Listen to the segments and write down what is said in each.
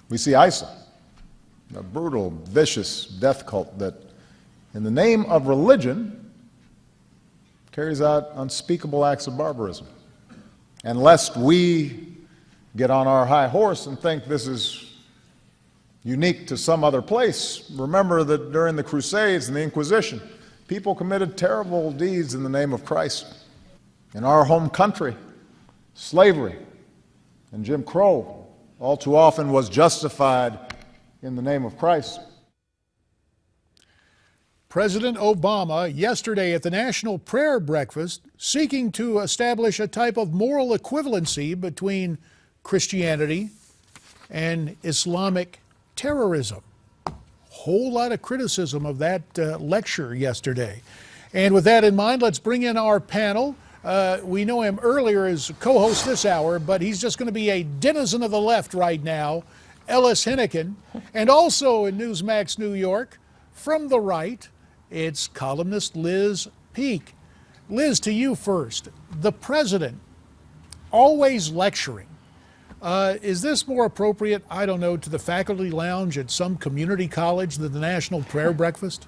We see ISIL, a brutal, vicious death cult that, in the name of religion, carries out unspeakable acts of barbarism. And lest we get on our high horse and think this is unique to some other place, remember that during the Crusades and the Inquisition, people committed terrible deeds in the name of Christ. In our home country, slavery and Jim Crow all too often was justified in the name of Christ. President Obama yesterday at the National Prayer Breakfast seeking to establish a type of moral equivalency between Christianity and Islamic terrorism. Whole lot of criticism of that lecture yesterday. And with that in mind, let's bring in our panel. We know him earlier as co-host this hour, but he's just going to be a denizen of the left right now, Ellis Henican. And also in Newsmax New York, from the right, it's columnist Liz Peek. Liz, to you first. The president always lecturing. Is this more appropriate, I don't know, to the faculty lounge at some community college than the National Prayer Breakfast?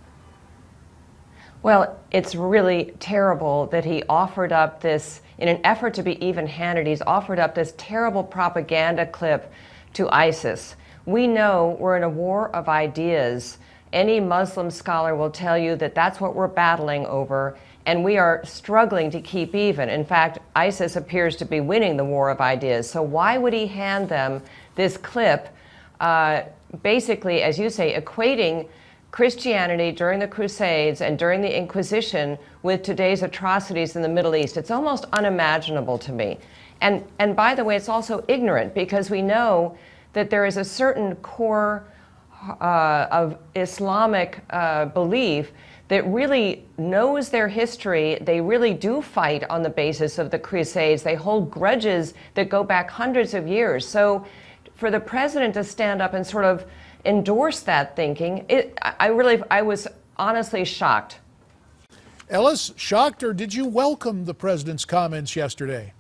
Well, it's really terrible that he offered up this, in an effort to be even-handed, he's offered up this terrible propaganda clip to ISIS. We know we're in a war of ideas. Any Muslim scholar will tell you that that's what we're battling over, and we are struggling to keep even. In fact, ISIS appears to be winning the war of ideas. So why would he hand them this clip, basically, as you say, equating Christianity during the Crusades and during the Inquisition with today's atrocities in the Middle East? It's almost unimaginable to me. And by the way, it's also ignorant, because we know that there is a certain core of Islamic belief that really knows their history. They really do fight on the basis of the Crusades. They hold grudges that go back hundreds of years. So for the president to stand up and sort of endorse that thinking, I was honestly shocked. Ellis, shocked, or did you welcome the president's comments yesterday?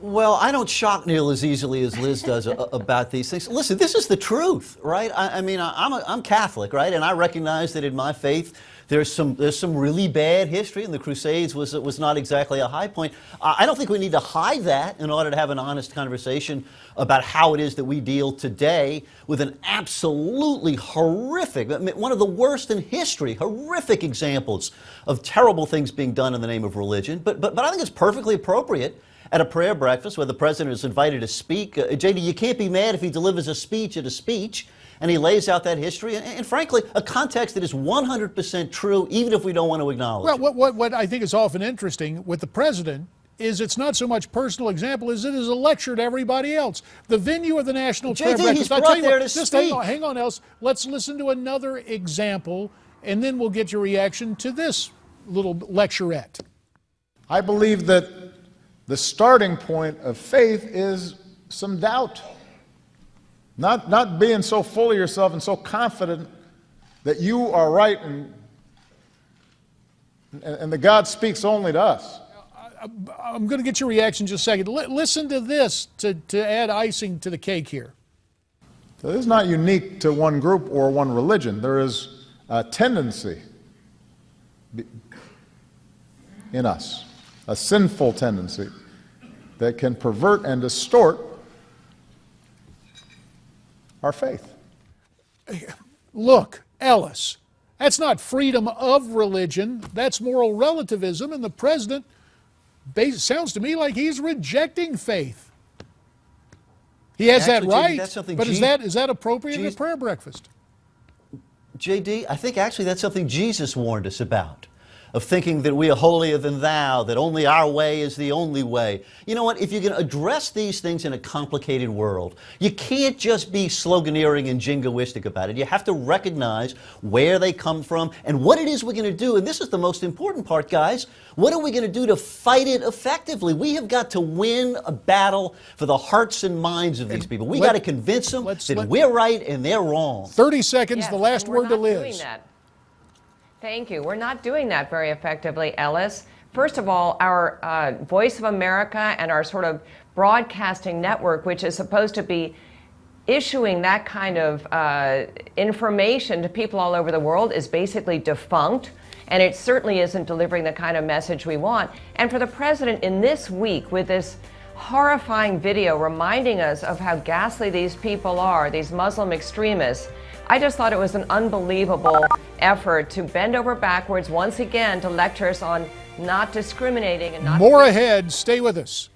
Well, I don't shock Neil as easily as Liz does about these things. Listen, this is the truth, right? I mean, I'm Catholic, right? And I recognize that in my faith, there's some really bad history, and the Crusades was not exactly a high point. I don't think we need to hide that in order to have an honest conversation about how it is that we deal today with an absolutely horrific, I mean, one of the worst in history, horrific examples of terrible things being done in the name of religion. But I think it's perfectly appropriate at a prayer breakfast where the president is invited to speak. JD, you can't be mad if he delivers a speech at a speech and he lays out that history and frankly, a context that is 100% true, even if we don't want to acknowledge it. Well, what I think is often interesting with the president is it's not so much personal example as it is a lecture to everybody else. The venue of the National Prayer Breakfast. He's brought there to just speak. hang on, Ellis. Let's listen to another example, and then we'll get your reaction to this little lecturette. I believe that the starting point of faith is some doubt. Not being so full of yourself and so confident that you are right and that God speaks only to us. I'm going to get your reaction in just a second. Listen to this to add icing to the cake here. So this is not unique to one group or one religion. There is a tendency in us, a sinful tendency that can pervert and distort our faith. Look, Ellis, that's not freedom of religion. That's moral relativism, and the president sounds to me like he's rejecting faith. He has that right, but is that appropriate at a prayer breakfast? JD, I think actually that's something Jesus warned us about, of thinking that we are holier than thou, that only our way is the only way. You know what? If you're going to address these things in a complicated world, you can't just be sloganeering and jingoistic about it. You have to recognize where they come from and what it is we're going to do. And this is the most important part, guys. What are we going to do to fight it effectively? We have got to win a battle for the hearts and minds of these people. We got to convince them that we're right and they're wrong. 30 seconds, yes, the last word to Liz. Doing that. Thank you. We're not doing that very effectively, Ellis. First of all, our Voice of America and our sort of broadcasting network, which is supposed to be issuing that kind of information to people all over the world is basically defunct, and it certainly isn't delivering the kind of message we want. And for the president in this week, with this horrifying video reminding us of how ghastly these people are, these Muslim extremists, I just thought it was an unbelievable effort to bend over backwards once again to lecture us on not discriminating and not... More ahead. Stay with us.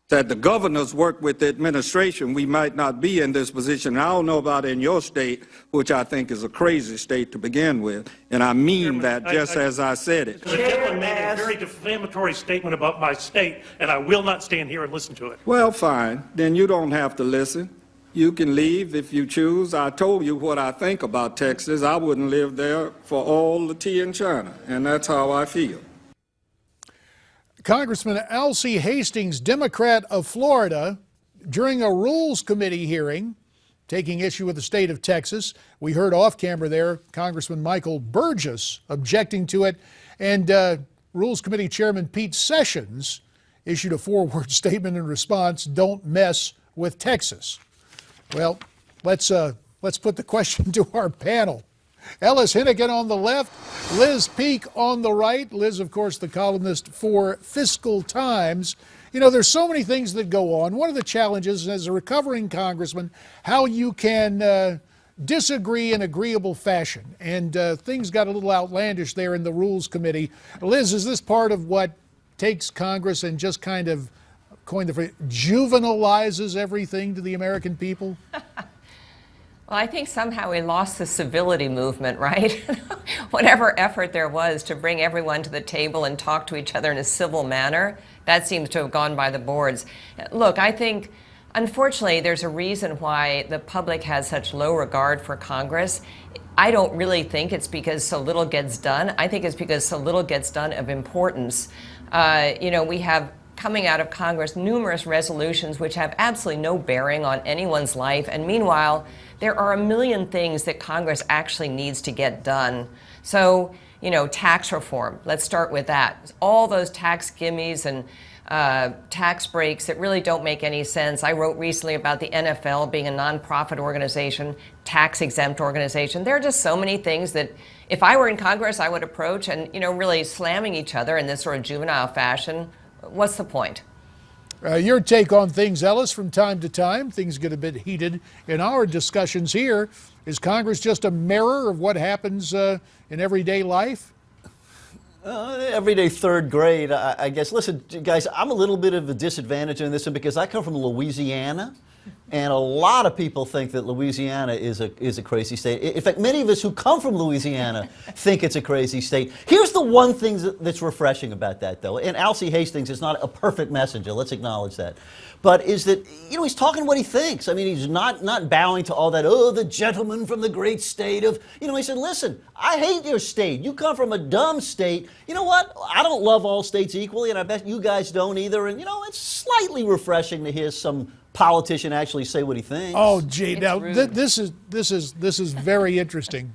That the governors work with the administration, we might not be in this position. I don't know about in your state, which I think is a crazy state to begin with, and I mean that just as I said it. The gentleman made a very defamatory statement about my state, and I will not stand here and listen to it. Well, fine. Then you don't have to listen. You can leave if you choose. I told you what I think about Texas. I wouldn't live there for all the tea in China, and that's how I feel. Congressman Ellis Hastings, Democrat of Florida, during a Rules Committee hearing, taking issue with the state of Texas. We heard off camera there Congressman Michael Burgess objecting to it, and Rules Committee Chairman Pete Sessions issued a 4-word statement in response: "Don't mess with Texas." Well, let's put the question to our panel. Ellis Henican on the left, Liz Peek on the right. Liz, of course, the columnist for Fiscal Times. You know, there's so many things that go on. One of the challenges as a recovering congressman, how you can disagree in agreeable fashion. And things got a little outlandish there in the Rules Committee. Liz, is this part of what takes Congress and just kind of, coin the phrase, juvenilizes everything to the American people? Well, I think somehow we lost the civility movement, right? Whatever effort there was to bring everyone to the table and talk to each other in a civil manner, that seems to have gone by the boards. Look, I think, unfortunately, there's a reason why the public has such low regard for Congress. I don't really think it's because so little gets done. I think it's because so little gets done of importance. We have, coming out of Congress, numerous resolutions which have absolutely no bearing on anyone's life. And meanwhile, there are a million things that Congress actually needs to get done. So, tax reform, let's start with that. All those tax gimmies and tax breaks that really don't make any sense. I wrote recently about the NFL being a nonprofit organization, tax-exempt organization. There are just so many things that if I were in Congress, I would approach, and, really slamming each other in this sort of juvenile fashion. What's the point? Your take on things, Ellis, from time to time. Things get a bit heated in our discussions here. Is Congress just a mirror of what happens in everyday life? Everyday third grade, I guess. Listen, guys, I'm a little bit of a disadvantage in this one because I come from Louisiana, and a lot of people think that Louisiana is a crazy state. In fact, many of us who come from Louisiana think it's a crazy state. Here's the one thing that's refreshing about that, though, and Ellis Hastings is not a perfect messenger, let's acknowledge that, but is that, he's talking what he thinks. I mean, he's not bowing to all that, the gentleman from the great state of, he said, listen, I hate your state. You come from a dumb state. You know what? I don't love all states equally, and I bet you guys don't either, and, it's slightly refreshing to hear some politician actually say what he thinks. Oh, gee, now this is very interesting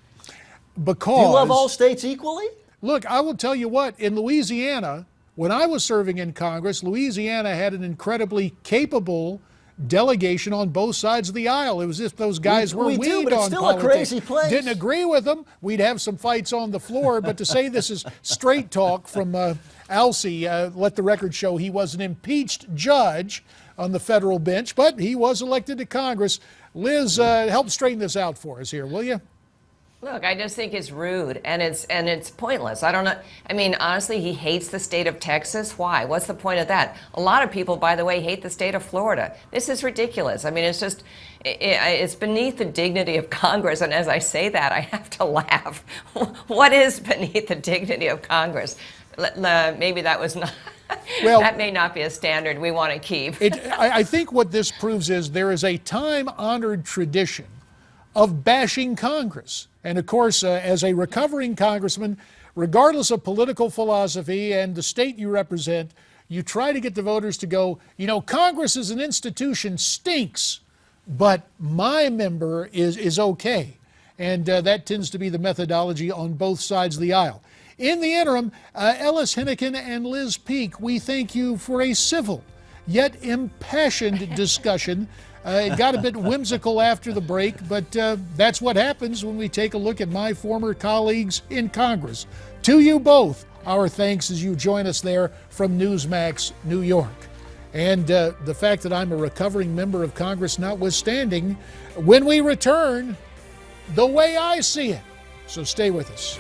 because... Do you love all states equally? Look, I will tell you what, in Louisiana, when I was serving in Congress, Louisiana had an incredibly capable delegation on both sides of the aisle. It was as if those guys were weaned on politics. But it's still a crazy place. Didn't agree with them. We'd have some fights on the floor, but to say this is straight talk from Ellis, let the record show he was an impeached judge on the federal bench, but he was elected to Congress. Liz, help straighten this out for us here, will you? Look, I just think it's rude and it's pointless. I don't know. I mean, honestly, he hates the state of Texas. Why? What's the point of that? A lot of people, by the way, hate the state of Florida. This is ridiculous. I mean, it's just, it's beneath the dignity of Congress. And as I say that, I have to laugh. What is beneath the dignity of Congress? Maybe that was not... Well, that may not be a standard we want to keep. I think what this proves is there is a time-honored tradition of bashing Congress. And of course, as a recovering congressman, regardless of political philosophy and the state you represent, you try to get the voters to go, Congress as an institution stinks, but my member is okay. And that tends to be the methodology on both sides of the aisle. In the interim, Ellis Henican and Liz Peek, we thank you for a civil yet impassioned discussion. It got a bit whimsical after the break, but that's what happens when we take a look at my former colleagues in Congress. To you both, our thanks as you join us there from Newsmax, New York. And the fact that I'm a recovering member of Congress notwithstanding, when we return, the way I see it. So stay with us.